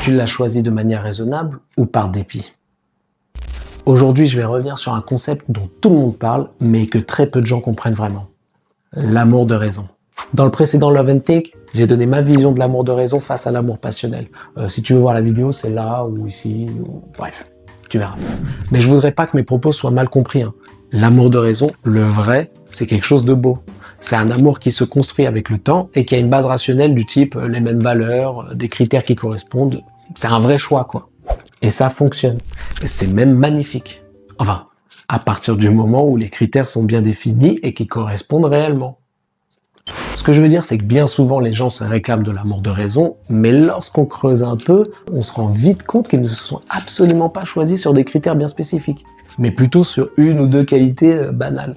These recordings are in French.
Tu l'as choisi de manière raisonnable ou par dépit? Aujourd'hui, je vais revenir sur un concept dont tout le monde parle, mais que très peu de gens comprennent vraiment. L'amour de raison. Dans le précédent Love and Take, j'ai donné ma vision de l'amour de raison face à l'amour passionnel. Si tu veux voir la vidéo, c'est là ou ici, ou... bref, tu verras. Mais je voudrais pas que mes propos soient mal compris. L'amour de raison, le vrai, c'est quelque chose de beau. C'est un amour qui se construit avec le temps et qui a une base rationnelle du type les mêmes valeurs, des critères qui correspondent. C'est un vrai choix, quoi. Et ça fonctionne. Et c'est même magnifique. Enfin, à partir du moment où les critères sont bien définis et qui correspondent réellement. Ce que je veux dire, c'est que bien souvent, les gens se réclament de l'amour de raison, mais lorsqu'on creuse un peu, on se rend vite compte qu'ils ne se sont absolument pas choisis sur des critères bien spécifiques, mais plutôt sur une ou deux qualités banales.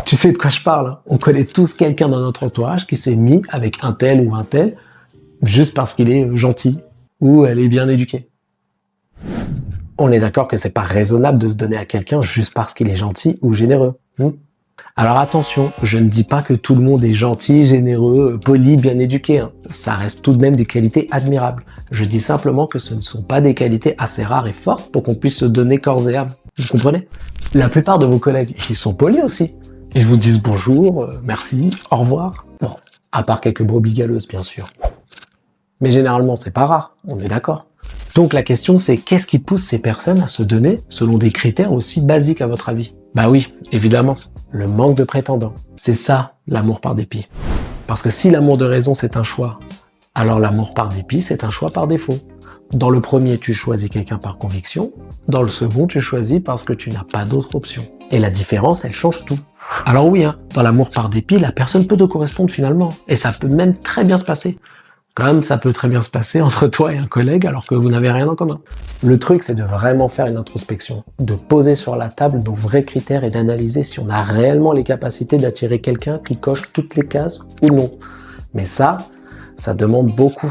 Tu sais de quoi je parle, hein. On connaît tous quelqu'un dans notre entourage qui s'est mis avec un tel ou un tel juste parce qu'il est gentil ou elle est bien éduquée. On est d'accord que c'est pas raisonnable de se donner à quelqu'un juste parce qu'il est gentil ou généreux. Alors attention, je ne dis pas que tout le monde est gentil, généreux, poli, bien éduqué. Ça reste tout de même des qualités admirables. Je dis simplement que ce ne sont pas des qualités assez rares et fortes pour qu'on puisse se donner corps et âme. Vous comprenez? La plupart de vos collègues, ils sont polis aussi. Ils vous disent bonjour, merci, au revoir. Bon, à part quelques brebis galeuses, bien sûr. Mais généralement, c'est pas rare, on est d'accord. Donc la question c'est, qu'est-ce qui pousse ces personnes à se donner selon des critères aussi basiques à votre avis? Bah oui, évidemment, le manque de prétendants. C'est ça, l'amour par dépit. Parce que si l'amour de raison c'est un choix, alors l'amour par dépit c'est un choix par défaut. Dans le premier, tu choisis quelqu'un par conviction. Dans le second, tu choisis parce que tu n'as pas d'autre option. Et la différence, elle change tout. Alors oui, dans l'amour par dépit, la personne peut te correspondre finalement. Et ça peut même très bien se passer. Comme ça peut très bien se passer entre toi et un collègue alors que vous n'avez rien en commun. Le truc, c'est de vraiment faire une introspection, de poser sur la table nos vrais critères et d'analyser si on a réellement les capacités d'attirer quelqu'un qui coche toutes les cases ou non. Mais ça demande beaucoup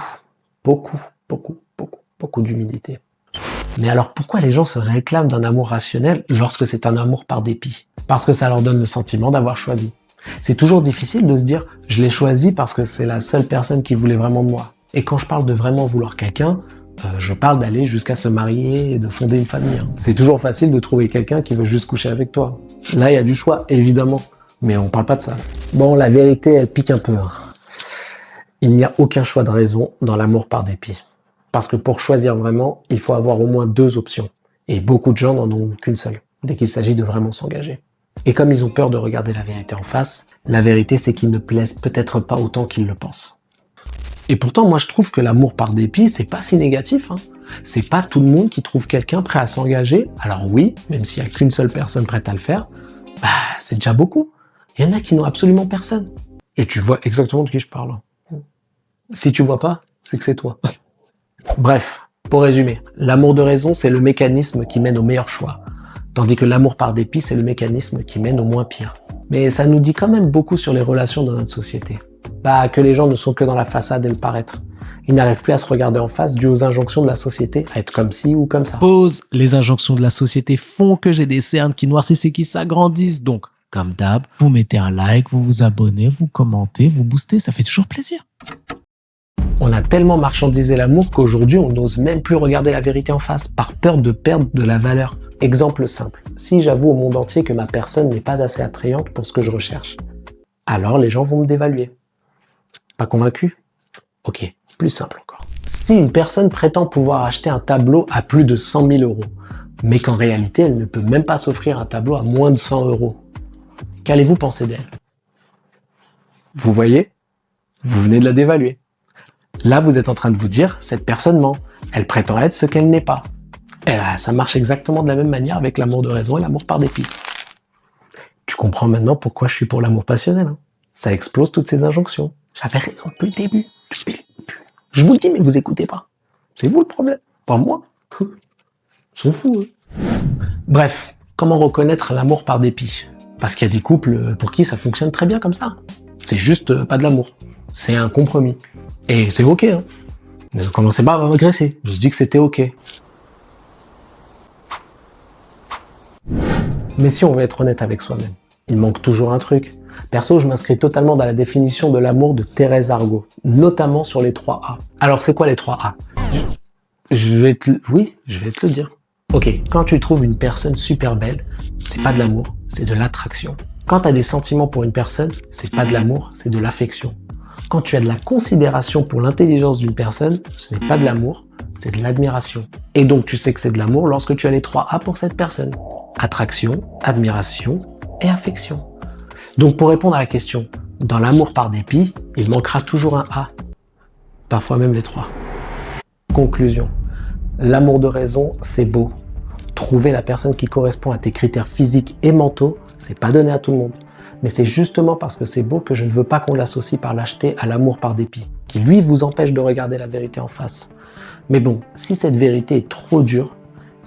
d'humilité. Mais alors pourquoi les gens se réclament d'un amour rationnel lorsque c'est un amour par dépit? Parce que ça leur donne le sentiment d'avoir choisi. C'est toujours difficile de se dire « je l'ai choisi parce que c'est la seule personne qui voulait vraiment de moi ». Et quand je parle de vraiment vouloir quelqu'un, je parle d'aller jusqu'à se marier et de fonder une famille. C'est toujours facile de trouver quelqu'un qui veut juste coucher avec toi. Là, il y a du choix, évidemment, mais on parle pas de ça. Bon, la vérité, elle pique un peu. Il n'y a aucun choix de raison dans l'amour par dépit. Parce que pour choisir vraiment, il faut avoir au moins deux options. Et beaucoup de gens n'en ont qu'une seule, dès qu'il s'agit de vraiment s'engager. Et comme ils ont peur de regarder la vérité en face, la vérité c'est qu'ils ne plaisent peut-être pas autant qu'ils le pensent. Et pourtant, moi je trouve que l'amour par dépit, c'est pas si négatif. C'est pas tout le monde qui trouve quelqu'un prêt à s'engager. Alors oui, même s'il y a qu'une seule personne prête à le faire, c'est déjà beaucoup. Il y en a qui n'ont absolument personne. Et tu vois exactement de qui je parle. Si tu vois pas, c'est que c'est toi. Bref, pour résumer, l'amour de raison, c'est le mécanisme qui mène au meilleur choix. Tandis que l'amour par dépit, c'est le mécanisme qui mène au moins pire. Mais ça nous dit quand même beaucoup sur les relations dans notre société. Que les gens ne sont que dans la façade et le paraître. Ils n'arrivent plus à se regarder en face dû aux injonctions de la société à être comme ci ou comme ça. Pause. Les injonctions de la société font que j'ai des cernes qui noircissent et qui s'agrandissent. Donc, comme d'hab, vous mettez un like, vous vous abonnez, vous commentez, vous boostez, ça fait toujours plaisir. On a tellement marchandisé l'amour qu'aujourd'hui, on n'ose même plus regarder la vérité en face, par peur de perdre de la valeur. Exemple simple, si j'avoue au monde entier que ma personne n'est pas assez attrayante pour ce que je recherche, alors les gens vont me dévaluer. Pas convaincu? Ok, plus simple encore. Si une personne prétend pouvoir acheter un tableau à plus de 100 000 euros, mais qu'en réalité, elle ne peut même pas s'offrir un tableau à moins de 100 euros, qu'allez-vous penser d'elle? Vous voyez? Vous venez de la dévaluer. Là, vous êtes en train de vous dire, cette personne ment. Elle prétend être ce qu'elle n'est pas. Et là, ça marche exactement de la même manière avec l'amour de raison et l'amour par dépit. Tu comprends maintenant pourquoi je suis pour l'amour passionnel. Ça explose toutes ces injonctions. J'avais raison depuis le début. Je vous le dis, mais vous écoutez pas. C'est vous le problème, pas moi. Ils sont fous. Bref, comment reconnaître l'amour par dépit? Parce qu'il y a des couples pour qui ça fonctionne très bien comme ça. C'est juste pas de l'amour. C'est un compromis. Et c'est ok. Ne commencez pas à m'agresser. Je dis que c'était ok. Mais si on veut être honnête avec soi-même, il manque toujours un truc. Perso, je m'inscris totalement dans la définition de l'amour de Thérèse Argot, notamment sur les 3 A. Alors, c'est quoi les 3 A? Oui, je vais te le dire. Ok, quand tu trouves une personne super belle, c'est pas de l'amour, c'est de l'attraction. Quand tu as des sentiments pour une personne, c'est pas de l'amour, c'est de l'affection. Quand tu as de la considération pour l'intelligence d'une personne, ce n'est pas de l'amour, c'est de l'admiration. Et donc tu sais que c'est de l'amour lorsque tu as les 3 A pour cette personne. Attraction, admiration et affection. Donc pour répondre à la question, dans l'amour par dépit, il manquera toujours un A. Parfois même les 3. Conclusion. L'amour de raison, c'est beau. Trouver la personne qui correspond à tes critères physiques et mentaux, c'est pas donné à tout le monde. Mais c'est justement parce que c'est beau que je ne veux pas qu'on l'associe par lâcheté à l'amour par dépit, qui lui vous empêche de regarder la vérité en face. Mais bon, si cette vérité est trop dure,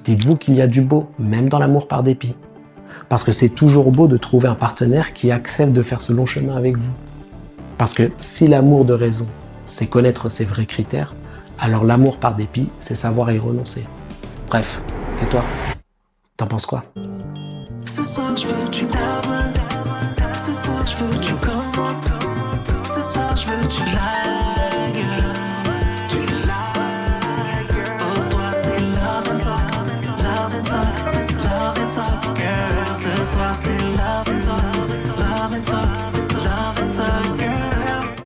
dites-vous qu'il y a du beau, même dans l'amour par dépit. Parce que c'est toujours beau de trouver un partenaire qui accepte de faire ce long chemin avec vous. Parce que si l'amour de raison, c'est connaître ses vrais critères, alors l'amour par dépit, c'est savoir y renoncer. Bref, et toi, t'en penses quoi? Ce soir je veux que tu t'abonnes. Ce soir je veux que tu commentes.